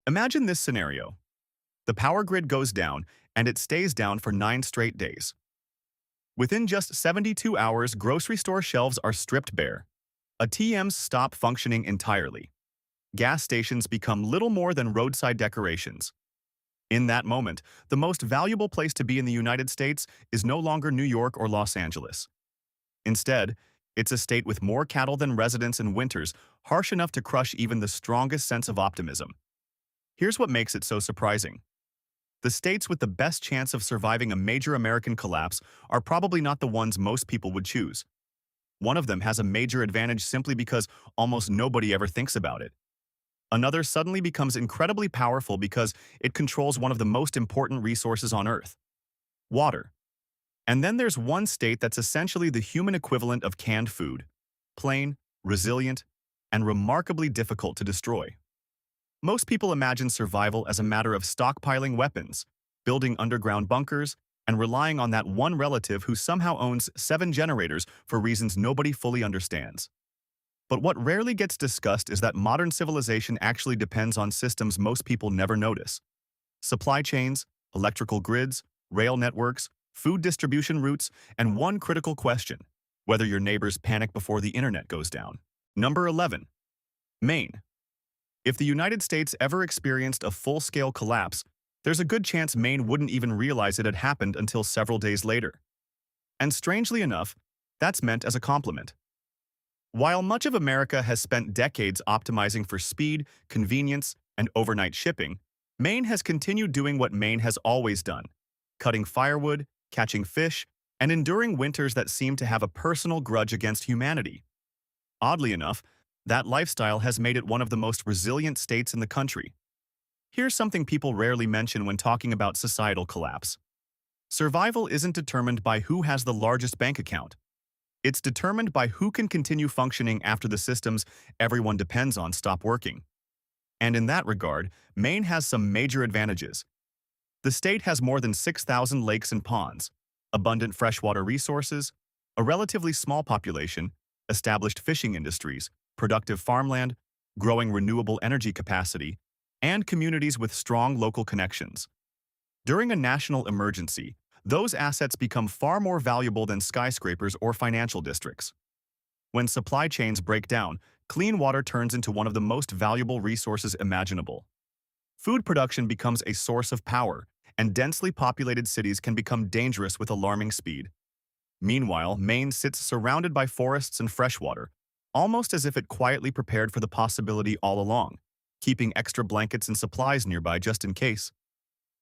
Imagine this scenario. The power grid goes down, and it stays down for 9 straight days. Within just 72 hours, grocery store shelves are stripped bare. ATMs stop functioning entirely. Gas stations become little more than roadside decorations. In that moment, the most valuable place to be in the United States is no longer New York or Los Angeles. Instead, it's a state with more cattle than residents in winters, harsh enough to crush even the strongest sense of optimism. Here's what makes it so surprising. The states with the best chance of surviving a major American collapse are probably not the ones most people would choose. One of them has a major advantage simply because almost nobody ever thinks about it. Another suddenly becomes incredibly powerful because it controls one of the most important resources on Earth: water. And then there's one state that's essentially the human equivalent of canned food: plain, resilient, and remarkably difficult to destroy. Most people imagine survival as a matter of stockpiling weapons, building underground bunkers, and relying on that one relative who somehow owns 7 generators for reasons nobody fully understands. But what rarely gets discussed is that modern civilization actually depends on systems most people never notice: supply chains, electrical grids, rail networks, food distribution routes, and one critical question: whether your neighbors panic before the internet goes down. Number 11. Maine. If the United States ever experienced a full-scale collapse, there's a good chance Maine wouldn't even realize it had happened until several days later. And strangely enough, that's meant as a compliment. While much of America has spent decades optimizing for speed, convenience, and overnight shipping, Maine has continued doing what Maine has always done: cutting firewood, catching fish, and enduring winters that seem to have a personal grudge against humanity. Oddly enough, that lifestyle has made it one of the most resilient states in the country. Here's something people rarely mention when talking about societal collapse. Survival isn't determined by who has the largest bank account. It's determined by who can continue functioning after the systems everyone depends on stop working. And in that regard, Maine has some major advantages. The state has more than 6,000 lakes and ponds, abundant freshwater resources, a relatively small population, established fishing industries, productive farmland, growing renewable energy capacity, and communities with strong local connections. During a national emergency, those assets become far more valuable than skyscrapers or financial districts. When supply chains break down, clean water turns into one of the most valuable resources imaginable. Food production becomes a source of power, and densely populated cities can become dangerous with alarming speed. Meanwhile, Maine sits surrounded by forests and freshwater, almost as if it quietly prepared for the possibility all along, keeping extra blankets and supplies nearby just in case.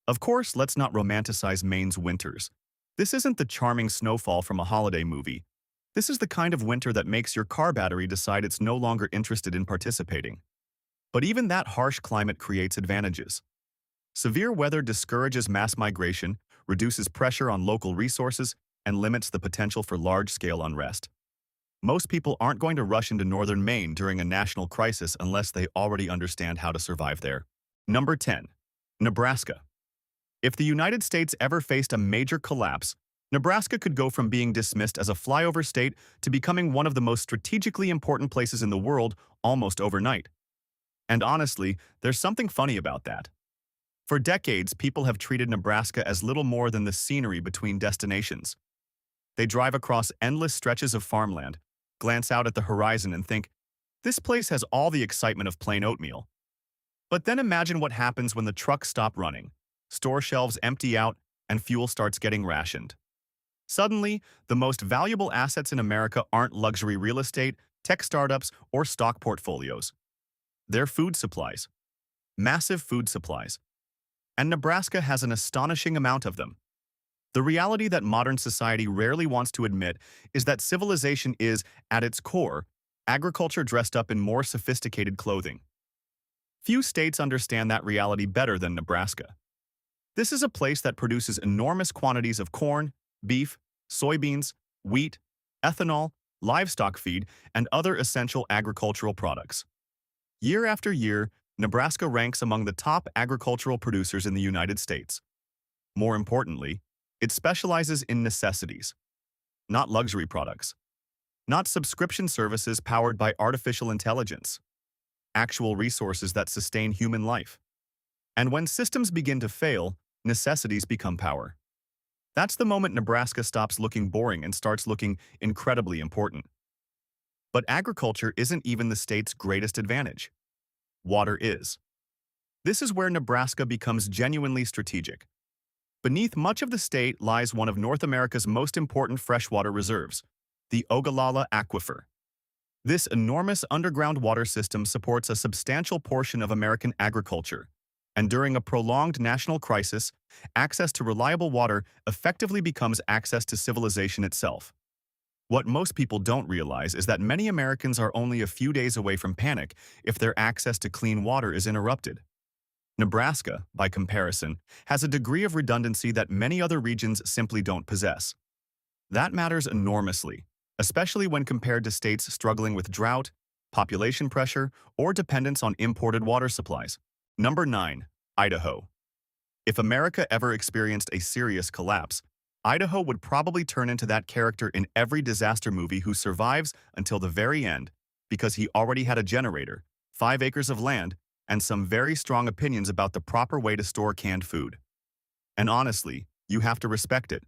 Of course, let's not romanticize Maine's winters. This isn't the charming snowfall from a holiday movie. This is the kind of winter that makes your car battery decide it's no longer interested in participating. But even that harsh climate creates advantages. Severe weather discourages mass migration, reduces pressure on local resources, and limits the potential for large-scale unrest. Most people aren't going to rush into northern Maine during a national crisis unless they already understand how to survive there. Number 10. Nebraska. If the United States ever faced a major collapse, Nebraska could go from being dismissed as a flyover state to becoming one of the most strategically important places in the world almost overnight. And honestly, there's something funny about that. For decades, people have treated Nebraska as little more than the scenery between destinations. They drive across endless stretches of farmland, glance out at the horizon and think, this place has all the excitement of plain oatmeal. But then imagine what happens when the trucks stop running, store shelves empty out, and fuel starts getting rationed. Suddenly, the most valuable assets in America aren't luxury real estate, tech startups, or stock portfolios. They're food supplies. Massive food supplies. And Nebraska has an astonishing amount of them. The reality that modern society rarely wants to admit is that civilization is, at its core, agriculture dressed up in more sophisticated clothing. Few states understand that reality better than Nebraska. This is a place that produces enormous quantities of corn, beef, soybeans, wheat, ethanol, livestock feed, and other essential agricultural products. Year after year, Nebraska ranks among the top agricultural producers in the United States. More importantly, it specializes in necessities, not luxury products, not subscription services powered by artificial intelligence, actual resources that sustain human life. And when systems begin to fail, necessities become power. That's the moment Nebraska stops looking boring and starts looking incredibly important. But agriculture isn't even the state's greatest advantage. Water is. This is where Nebraska becomes genuinely strategic. Beneath much of the state lies one of North America's most important freshwater reserves, the Ogallala Aquifer. This enormous underground water system supports a substantial portion of American agriculture, and during a prolonged national crisis, access to reliable water effectively becomes access to civilization itself. What most people don't realize is that many Americans are only a few days away from panic if their access to clean water is interrupted. Nebraska, by comparison, has a degree of redundancy that many other regions simply don't possess. That matters enormously, especially when compared to states struggling with drought, population pressure, or dependence on imported water supplies. Number 9. Idaho. If America ever experienced a serious collapse, Idaho would probably turn into that character in every disaster movie who survives until the very end because he already had a generator, 5 acres of land, and some very strong opinions about the proper way to store canned food. And honestly, you have to respect it.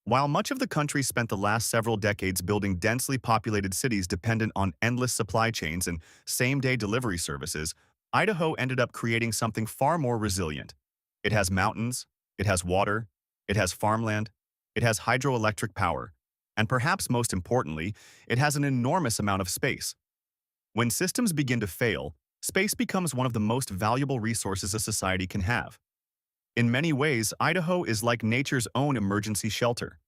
While much of the country spent the last several decades building densely populated cities dependent on endless supply chains and same-day delivery services, Idaho ended up creating something far more resilient. It has mountains, it has water, it has farmland, it has hydroelectric power, and perhaps most importantly, it has an enormous amount of space. When systems begin to fail, space becomes one of the most valuable resources a society can have. In many ways, Idaho is like nature's own emergency shelter.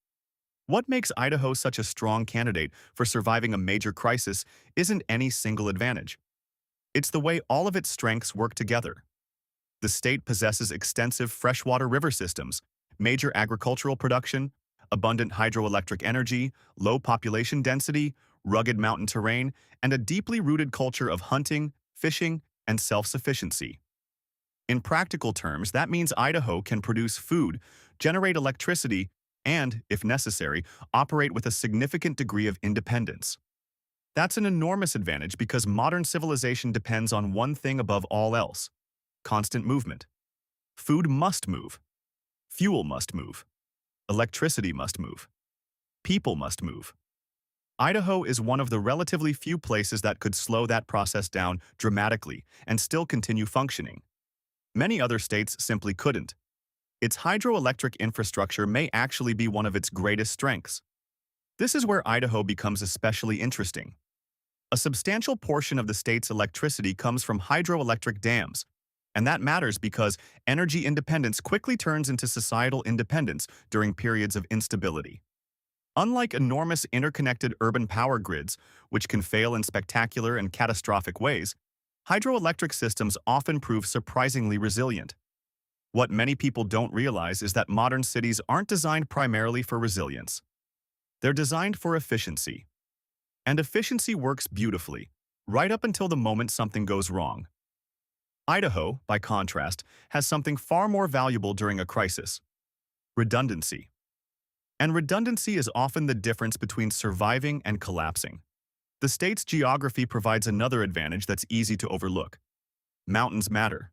What makes Idaho such a strong candidate for surviving a major crisis isn't any single advantage. It's the way all of its strengths work together. The state possesses extensive freshwater river systems, major agricultural production, abundant hydroelectric energy, low population density, rugged mountain terrain, and a deeply rooted culture of hunting, fishing, and self-sufficiency. In practical terms, that means Idaho can produce food, generate electricity, and, if necessary, operate with a significant degree of independence. That's an enormous advantage because modern civilization depends on one thing above all else: constant movement. Food must move. Fuel must move. Electricity must move. People must move. Idaho is one of the relatively few places that could slow that process down dramatically and still continue functioning. Many other states simply couldn't. Its hydroelectric infrastructure may actually be one of its greatest strengths. This is where Idaho becomes especially interesting. A substantial portion of the state's electricity comes from hydroelectric dams, and that matters because energy independence quickly turns into societal independence during periods of instability. Unlike enormous interconnected urban power grids, which can fail in spectacular and catastrophic ways, hydroelectric systems often prove surprisingly resilient. What many people don't realize is that modern cities aren't designed primarily for resilience. They're designed for efficiency. And efficiency works beautifully, right up until the moment something goes wrong. Idaho, by contrast, has something far more valuable during a crisis: redundancy. And redundancy is often the difference between surviving and collapsing. The state's geography provides another advantage that's easy to overlook. Mountains matter.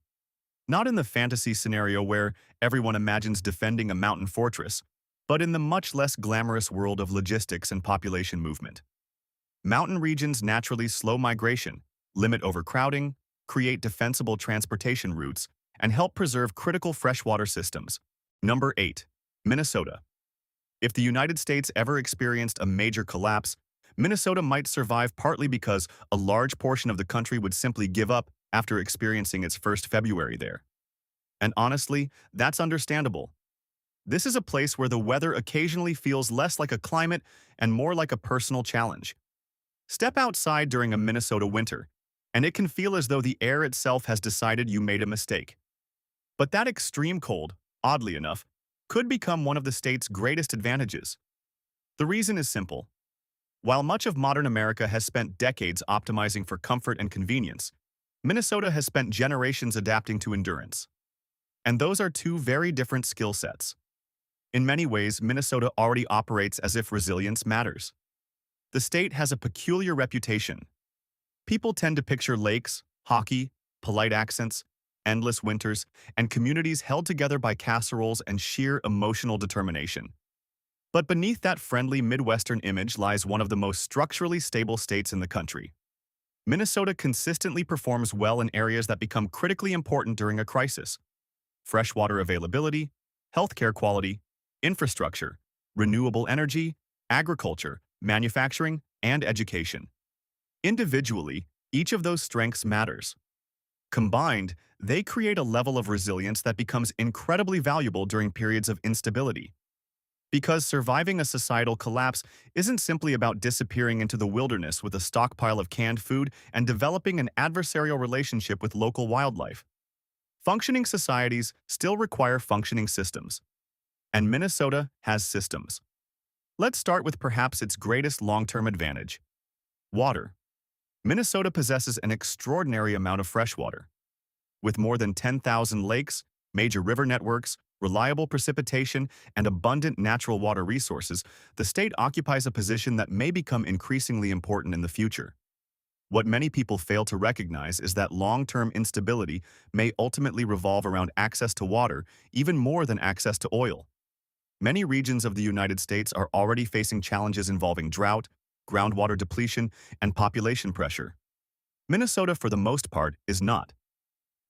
Not in the fantasy scenario where everyone imagines defending a mountain fortress, but in the much less glamorous world of logistics and population movement. Mountain regions naturally slow migration, limit overcrowding, create defensible transportation routes, and help preserve critical freshwater systems. Number 8. Minnesota. If the United States ever experienced a major collapse, Minnesota might survive partly because a large portion of the country would simply give up after experiencing its first February there. And honestly, that's understandable. This is a place where the weather occasionally feels less like a climate and more like a personal challenge. Step outside during a Minnesota winter, and it can feel as though the air itself has decided you made a mistake. But that extreme cold, oddly enough, could become one of the state's greatest advantages. The reason is simple. While much of modern America has spent decades optimizing for comfort and convenience, Minnesota has spent generations adapting to endurance. And those are two very different skill sets. In many ways, Minnesota already operates as if resilience matters. The state has a peculiar reputation. People tend to picture lakes, hockey, polite accents, endless winters, and communities held together by casseroles and sheer emotional determination. But beneath that friendly Midwestern image lies one of the most structurally stable states in the country. Minnesota consistently performs well in areas that become critically important during a crisis: freshwater availability, healthcare quality, infrastructure, renewable energy, agriculture, manufacturing, and education. Individually, each of those strengths matters. Combined, they create a level of resilience that becomes incredibly valuable during periods of instability. Because surviving a societal collapse isn't simply about disappearing into the wilderness with a stockpile of canned food and developing an adversarial relationship with local wildlife. Functioning societies still require functioning systems. And Minnesota has systems. Let's start with perhaps its greatest long-term advantage: water. Minnesota possesses an extraordinary amount of fresh water. With more than 10,000 lakes, major river networks, reliable precipitation, and abundant natural water resources, the state occupies a position that may become increasingly important in the future. What many people fail to recognize is that long-term instability may ultimately revolve around access to water even more than access to oil. Many regions of the United States are already facing challenges involving drought, groundwater depletion, and population pressure. Minnesota, for the most part, is not.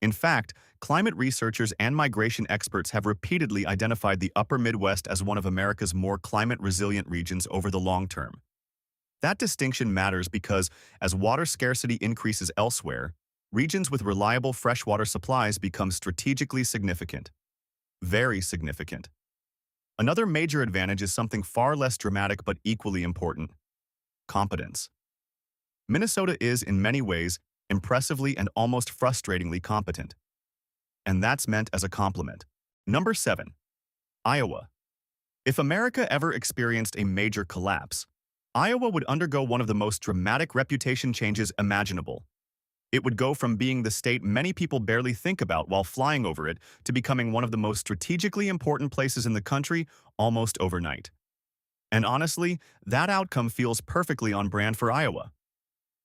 In fact, climate researchers and migration experts have repeatedly identified the upper Midwest as one of America's more climate-resilient regions over the long term. That distinction matters because, as water scarcity increases elsewhere, regions with reliable freshwater supplies become strategically significant. Very significant. Another major advantage is something far less dramatic but equally important: competence. Minnesota is, in many ways, impressively and almost frustratingly competent. And that's meant as a compliment. Number 7. Iowa. If America ever experienced a major collapse, Iowa would undergo one of the most dramatic reputation changes imaginable. It would go from being the state many people barely think about while flying over it to becoming one of the most strategically important places in the country almost overnight. And honestly, that outcome feels perfectly on brand for Iowa.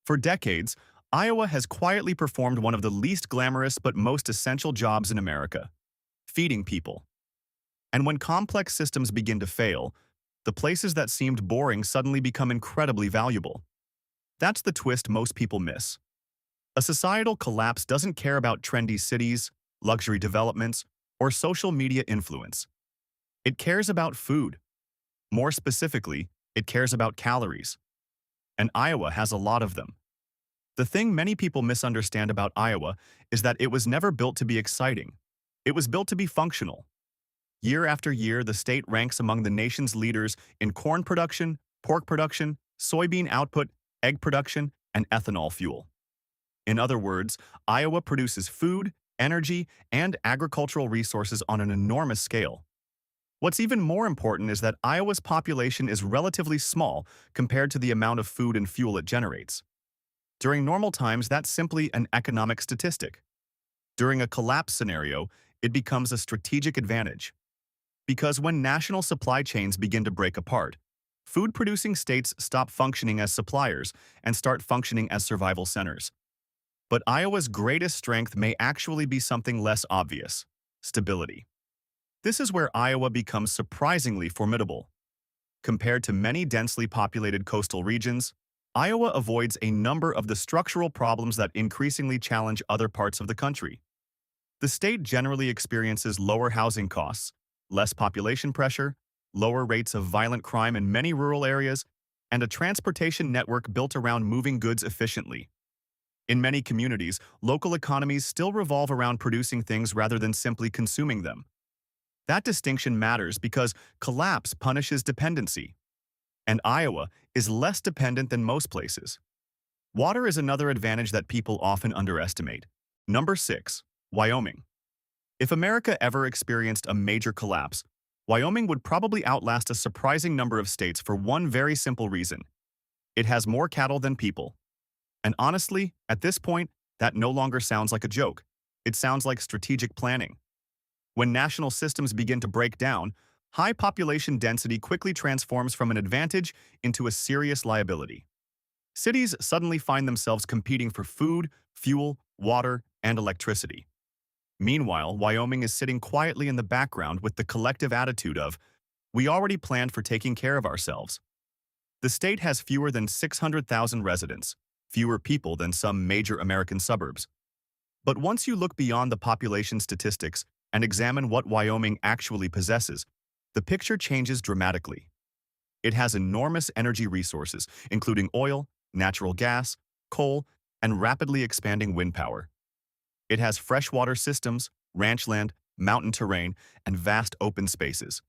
For decades, Iowa has quietly performed one of the least glamorous but most essential jobs in America: feeding people. And when complex systems begin to fail, the places that seemed boring suddenly become incredibly valuable. That's the twist most people miss. A societal collapse doesn't care about trendy cities, luxury developments, or social media influence. It cares about food. More specifically, it cares about calories. And Iowa has a lot of them. The thing many people misunderstand about Iowa is that it was never built to be exciting. It was built to be functional. Year after year, the state ranks among the nation's leaders in corn production, pork production, soybean output, egg production, and ethanol fuel. In other words, Iowa produces food, energy, and agricultural resources on an enormous scale. What's even more important is that Iowa's population is relatively small compared to the amount of food and fuel it generates. During normal times, that's simply an economic statistic. During a collapse scenario, it becomes a strategic advantage. Because when national supply chains begin to break apart, food-producing states stop functioning as suppliers and start functioning as survival centers. But Iowa's greatest strength may actually be something less obvious: stability. This is where Iowa becomes surprisingly formidable. Compared to many densely populated coastal regions, Iowa avoids a number of the structural problems that increasingly challenge other parts of the country. The state generally experiences lower housing costs, less population pressure, lower rates of violent crime in many rural areas, and a transportation network built around moving goods efficiently. In many communities, local economies still revolve around producing things rather than simply consuming them. That distinction matters because collapse punishes dependency. And Iowa is less dependent than most places. Water is another advantage that people often underestimate. Number 6. Wyoming. If America ever experienced a major collapse, Wyoming would probably outlast a surprising number of states for one very simple reason: it has more cattle than people. And honestly, at this point, that no longer sounds like a joke. It sounds like strategic planning. When national systems begin to break down, high population density quickly transforms from an advantage into a serious liability. Cities suddenly find themselves competing for food, fuel, water, and electricity. Meanwhile, Wyoming is sitting quietly in the background with the collective attitude of, we already planned for taking care of ourselves. The state has fewer than 600,000 residents, fewer people than some major American suburbs. But once you look beyond the population statistics and examine what Wyoming actually possesses, the picture changes dramatically. It has enormous energy resources, including oil, natural gas, coal, and rapidly expanding wind power. It has freshwater systems, ranchland, mountain terrain, and vast open spaces.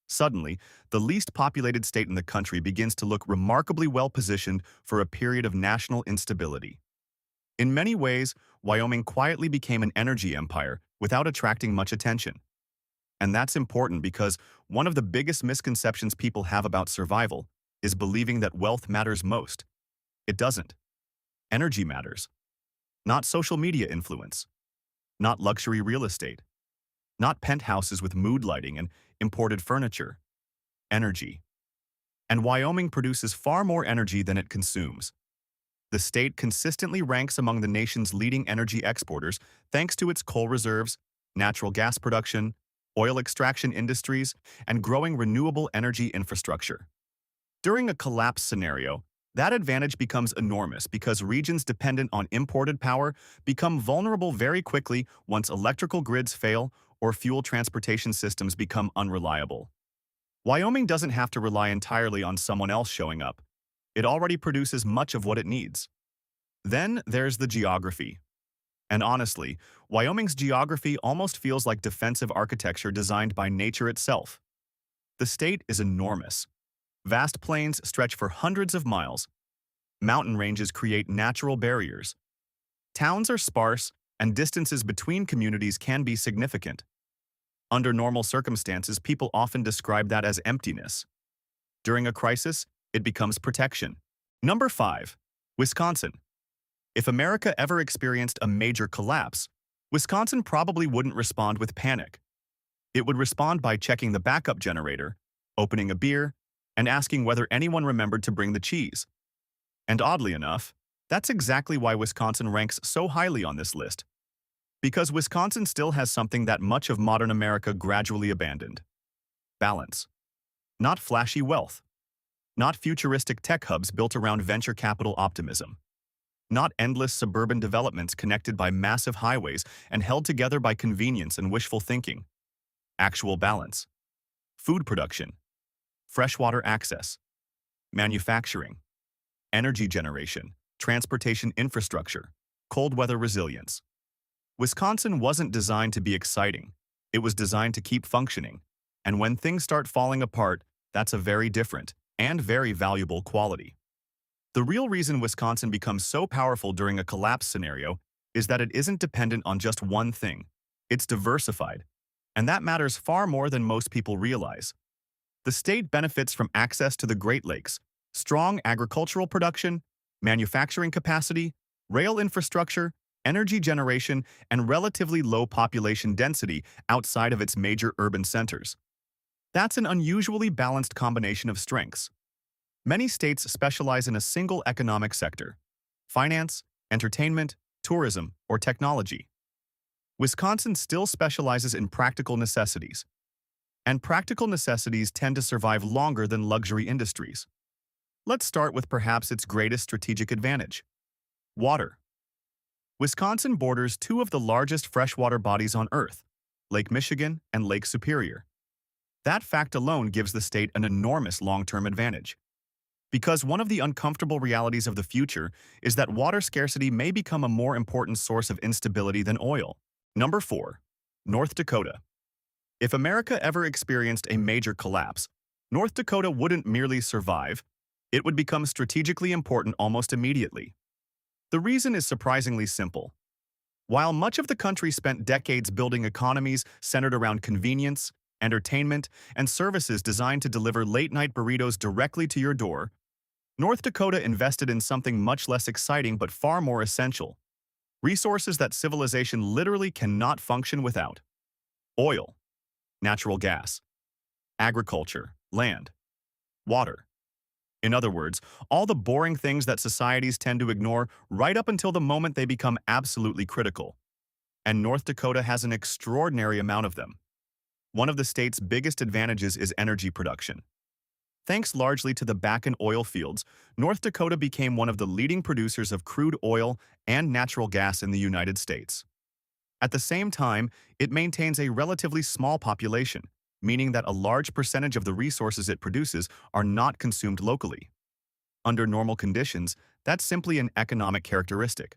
Suddenly, the least populated state in the country begins to look remarkably well-positioned for a period of national instability. In many ways, Wyoming quietly became an energy empire without attracting much attention. And that's important because one of the biggest misconceptions people have about survival is believing that wealth matters most. It doesn't. Energy matters. Not social media influence. Not luxury real estate. Not penthouses with mood lighting and imported furniture. Energy. And Wyoming produces far more energy than it consumes. The state consistently ranks among the nation's leading energy exporters thanks to its coal reserves, natural gas production, oil extraction industries, and growing renewable energy infrastructure. During a collapse scenario, that advantage becomes enormous because regions dependent on imported power become vulnerable very quickly once electrical grids fail or fuel transportation systems become unreliable. Wyoming doesn't have to rely entirely on someone else showing up. It already produces much of what it needs. Then there's the geography. And honestly, Wyoming's geography almost feels like defensive architecture designed by nature itself. The state is enormous. Vast plains stretch for hundreds of miles. Mountain ranges create natural barriers. Towns are sparse, and distances between communities can be significant. Under normal circumstances, people often describe that as emptiness. During a crisis, it becomes protection. Number 5. Wisconsin. If America ever experienced a major collapse, Wisconsin probably wouldn't respond with panic. It would respond by checking the backup generator, opening a beer, and asking whether anyone remembered to bring the cheese. And oddly enough, that's exactly why Wisconsin ranks so highly on this list. Because Wisconsin still has something that much of modern America gradually abandoned. Balance. Not flashy wealth. Not futuristic tech hubs built around venture capital optimism. Not endless suburban developments connected by massive highways and held together by convenience and wishful thinking. Actual balance. Food production. Freshwater access. Manufacturing. Energy generation. Transportation infrastructure. Cold weather resilience. Wisconsin wasn't designed to be exciting. It was designed to keep functioning. And when things start falling apart, that's a very different and very valuable quality. The real reason Wisconsin becomes so powerful during a collapse scenario is that it isn't dependent on just one thing. It's diversified, and that matters far more than most people realize. The state benefits from access to the Great Lakes, strong agricultural production, manufacturing capacity, rail infrastructure, energy generation, and relatively low population density outside of its major urban centers. That's an unusually balanced combination of strengths. Many states specialize in a single economic sector: finance, entertainment, tourism, or technology. Wisconsin still specializes in practical necessities, and practical necessities tend to survive longer than luxury industries. Let's start with perhaps its greatest strategic advantage: water. Wisconsin borders two of the largest freshwater bodies on Earth, Lake Michigan and Lake Superior. That fact alone gives the state an enormous long-term advantage. Because one of the uncomfortable realities of the future is that water scarcity may become a more important source of instability than oil. Number 4. North Dakota. If America ever experienced a major collapse, North Dakota wouldn't merely survive, it would become strategically important almost immediately. The reason is surprisingly simple. While much of the country spent decades building economies centered around convenience, entertainment, and services designed to deliver late-night burritos directly to your door, North Dakota invested in something much less exciting but far more essential: resources that civilization literally cannot function without. Oil, natural gas, agriculture, land, water. In other words, all the boring things that societies tend to ignore right up until the moment they become absolutely critical. and North Dakota has an extraordinary amount of them. One of the state's biggest advantages is energy production. Thanks largely to the Bakken oil fields, North Dakota became one of the leading producers of crude oil and natural gas in the United States. At the same time, it maintains a relatively small population, meaning that a large percentage of the resources it produces are not consumed locally. Under normal conditions, that's simply an economic characteristic.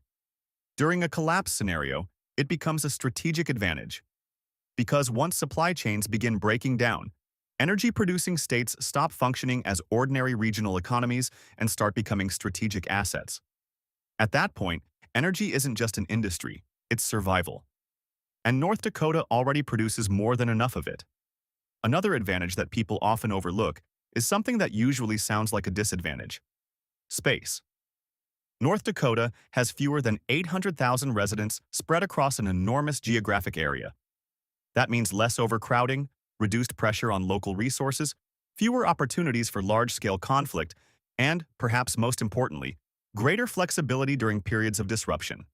During a collapse scenario, it becomes a strategic advantage. Because once supply chains begin breaking down, energy-producing states stop functioning as ordinary regional economies and start becoming strategic assets. At that point, energy isn't just an industry, it's survival. And North Dakota already produces more than enough of it. Another advantage that people often overlook is something that usually sounds like a disadvantage: space. North Dakota has fewer than 800,000 residents spread across an enormous geographic area. That means less overcrowding, reduced pressure on local resources, fewer opportunities for large-scale conflict, and, perhaps most importantly, greater flexibility during periods of disruption.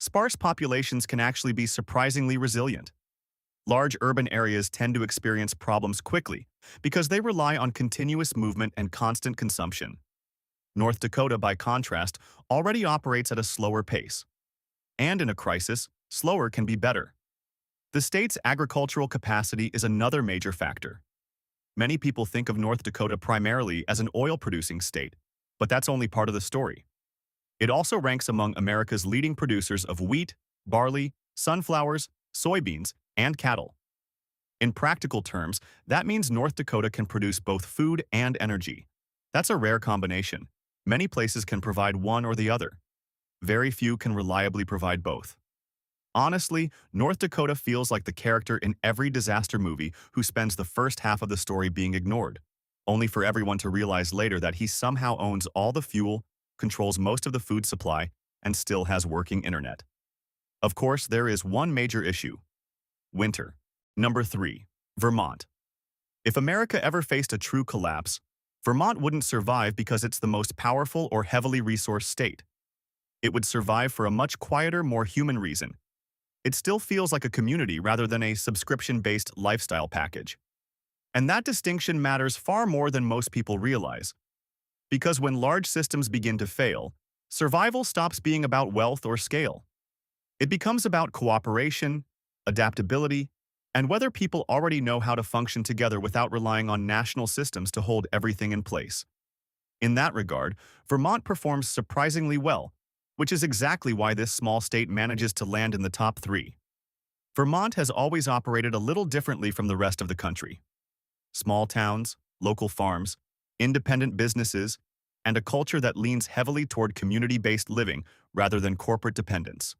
Sparse populations can actually be surprisingly resilient. Large urban areas tend to experience problems quickly because they rely on continuous movement and constant consumption. North Dakota, by contrast, already operates at a slower pace. And in a crisis, slower can be better. The state's agricultural capacity is another major factor. Many people think of North Dakota primarily as an oil-producing state, but that's only part of the story. It also ranks among America's leading producers of wheat, barley, sunflowers, soybeans, and cattle. In practical terms, that means North Dakota can produce both food and energy. That's a rare combination. Many places can provide one or the other. Very few can reliably provide both. Honestly, North Dakota feels like the character in every disaster movie who spends the first half of the story being ignored, only for everyone to realize later that he somehow owns all the fuel, controls most of the food supply, and still has working internet. Of course, there is one major issue: winter. Number 3. Vermont. If America ever faced a true collapse, Vermont wouldn't survive because it's the most powerful or heavily resourced state. It would survive for a much quieter, more human reason. It still feels like a community rather than a subscription-based lifestyle package. And that distinction matters far more than most people realize. Because when large systems begin to fail, survival stops being about wealth or scale. It becomes about cooperation, adaptability, and whether people already know how to function together without relying on national systems to hold everything in place. In that regard, Vermont performs surprisingly well, which is exactly why this small state manages to land in the top 3. Vermont has always operated a little differently from the rest of the country. Small towns, local farms, independent businesses, and a culture that leans heavily toward community-based living rather than corporate dependence.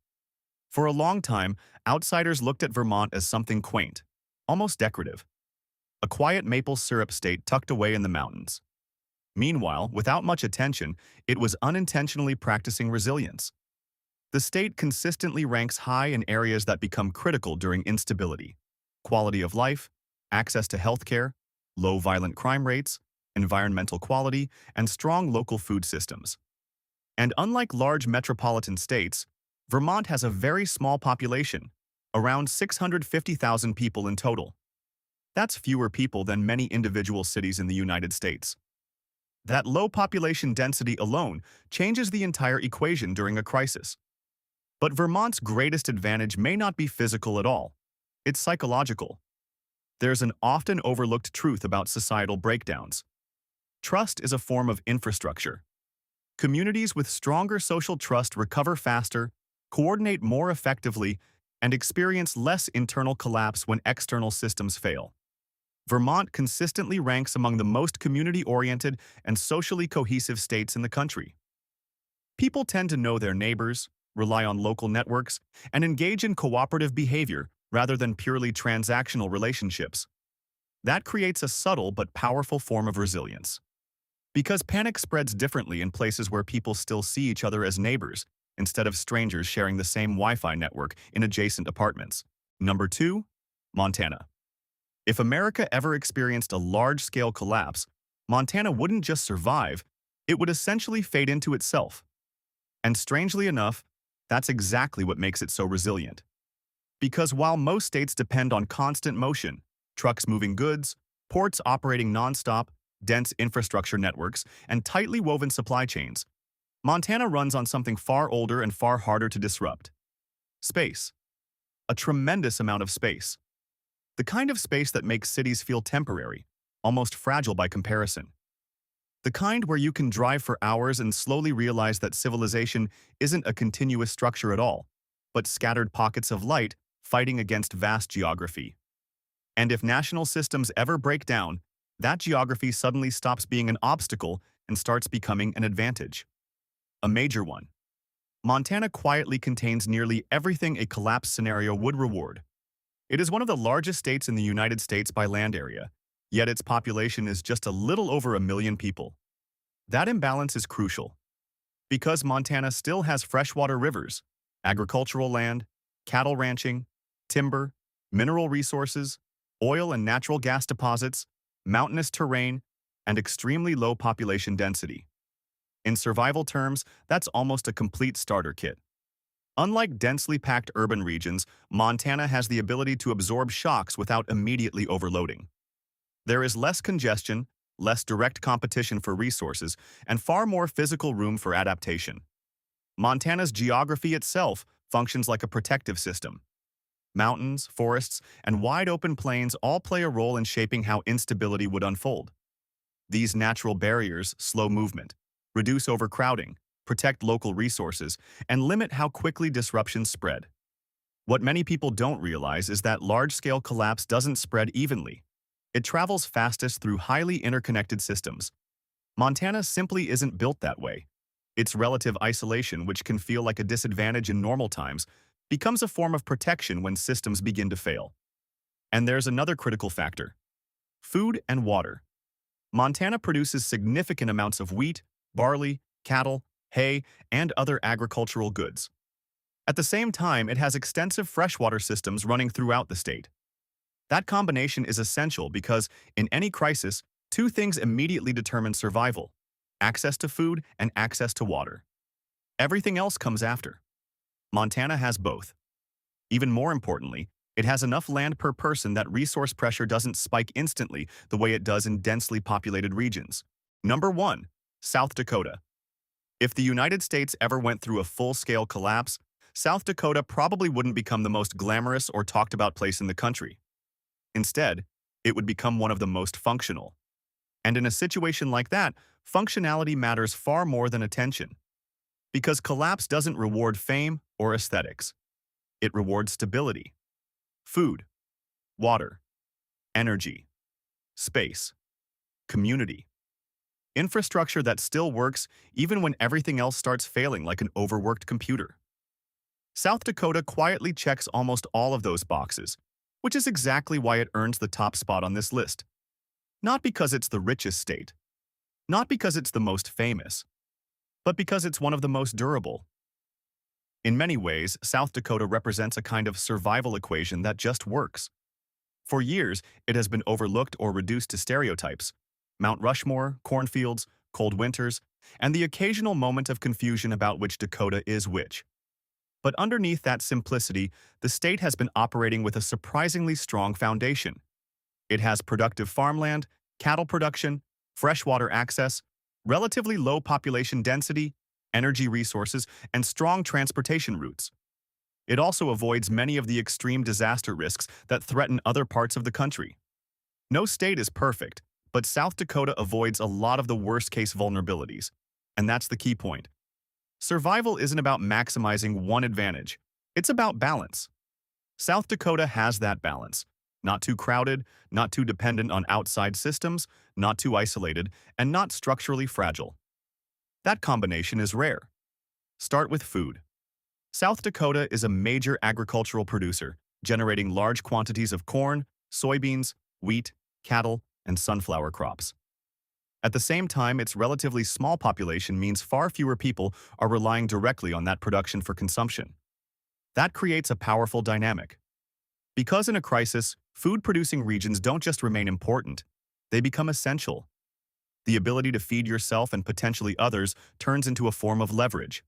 For a long time, outsiders looked at Vermont as something quaint, almost decorative. A quiet maple syrup state tucked away in the mountains. Meanwhile, without much attention, it was unintentionally practicing resilience. The state consistently ranks high in areas that become critical during instability: quality of life, access to healthcare, low violent crime rates, environmental quality, and strong local food systems. And unlike large metropolitan states, Vermont has a very small population, around 650,000 people in total. That's fewer people than many individual cities in the United States. That low population density alone changes the entire equation during a crisis. But Vermont's greatest advantage may not be physical at all. It's psychological. There's an often overlooked truth about societal breakdowns. Trust is a form of infrastructure. Communities with stronger social trust recover faster, coordinate more effectively, and experience less internal collapse when external systems fail. Vermont consistently ranks among the most community-oriented and socially cohesive states in the country. People tend to know their neighbors, rely on local networks, and engage in cooperative behavior rather than purely transactional relationships. That creates a subtle but powerful form of resilience. Because panic spreads differently in places where people still see each other as neighbors, instead of strangers sharing the same Wi-Fi network in adjacent apartments. Number 2. Montana. If America ever experienced a large-scale collapse, Montana wouldn't just survive, it would essentially fade into itself. And strangely enough, that's exactly what makes it so resilient. Because while most states depend on constant motion, trucks moving goods, ports operating nonstop, dense infrastructure networks, and tightly woven supply chains, Montana runs on something far older and far harder to disrupt. Space. A tremendous amount of space. The kind of space that makes cities feel temporary, almost fragile by comparison. The kind where you can drive for hours and slowly realize that civilization isn't a continuous structure at all, but scattered pockets of light fighting against vast geography. And if national systems ever break down, that geography suddenly stops being an obstacle and starts becoming an advantage. A major one. Montana quietly contains nearly everything a collapse scenario would reward. It is one of the largest states in the United States by land area, yet its population is just a little over 1 million people. That imbalance is crucial. Because Montana still has freshwater rivers, agricultural land, cattle ranching, timber, mineral resources, oil and natural gas deposits, mountainous terrain, and extremely low population density. In survival terms, that's almost a complete starter kit. Unlike densely packed urban regions, Montana has the ability to absorb shocks without immediately overloading. There is less congestion, less direct competition for resources, and far more physical room for adaptation. Montana's geography itself functions like a protective system. Mountains, forests, and wide-open plains all play a role in shaping how instability would unfold. These natural barriers slow movement, reduce overcrowding, protect local resources, and limit how quickly disruptions spread. What many people don't realize is that large-scale collapse doesn't spread evenly. It travels fastest through highly interconnected systems. Montana simply isn't built that way. Its relative isolation, which can feel like a disadvantage in normal times, becomes a form of protection when systems begin to fail. And there's another critical factor: food and water. Montana produces significant amounts of wheat, barley, cattle, hay, and other agricultural goods. At the same time, it has extensive freshwater systems running throughout the state. That combination is essential because, in any crisis, two things immediately determine survival: access to food and access to water. Everything else comes after. Montana has both. Even more importantly, it has enough land per person that resource pressure doesn't spike instantly the way it does in densely populated regions. Number 1. South Dakota. If the United States ever went through a full-scale collapse, South Dakota probably wouldn't become the most glamorous or talked-about place in the country. Instead, it would become one of the most functional. And in a situation like that, functionality matters far more than attention. Because collapse doesn't reward fame or aesthetics. It rewards stability. Food, water, energy, space, community. Infrastructure that still works even when everything else starts failing like an overworked computer. South Dakota quietly checks almost all of those boxes, which is exactly why it earns the top spot on this list. Not because it's the richest state, not because it's the most famous, but because it's one of the most durable. In many ways, South Dakota represents a kind of survival equation that just works. For years, it has been overlooked or reduced to stereotypes: Mount Rushmore, cornfields, cold winters, and the occasional moment of confusion about which Dakota is which. But underneath that simplicity, the state has been operating with a surprisingly strong foundation. It has productive farmland, cattle production, freshwater access, relatively low population density, energy resources, and strong transportation routes. It also avoids many of the extreme disaster risks that threaten other parts of the country. No state is perfect, but South Dakota avoids a lot of the worst-case vulnerabilities. And that's the key point. Survival isn't about maximizing one advantage. It's about balance. South Dakota has that balance. Not too crowded, not too dependent on outside systems, not too isolated, and not structurally fragile. That combination is rare. Start with food. South Dakota is a major agricultural producer, generating large quantities of corn, soybeans, wheat, cattle, and sunflower crops. At the same time, its relatively small population means far fewer people are relying directly on that production for consumption. That creates a powerful dynamic. Because in a crisis, food-producing regions don't just remain important, they become essential. The ability to feed yourself and potentially others turns into a form of leverage.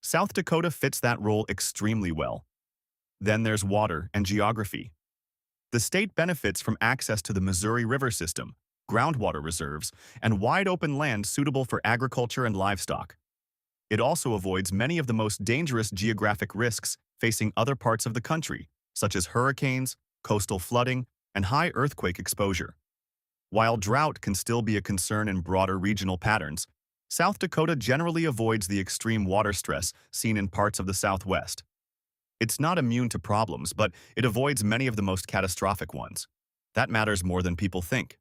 South Dakota fits that role extremely well. Then there's water and geography. The state benefits from access to the Missouri River system, groundwater reserves, and wide-open land suitable for agriculture and livestock. It also avoids many of the most dangerous geographic risks facing other parts of the country, such as hurricanes, coastal flooding, and high earthquake exposure. While drought can still be a concern in broader regional patterns, South Dakota generally avoids the extreme water stress seen in parts of the Southwest. It's not immune to problems, but it avoids many of the most catastrophic ones. That matters more than people think.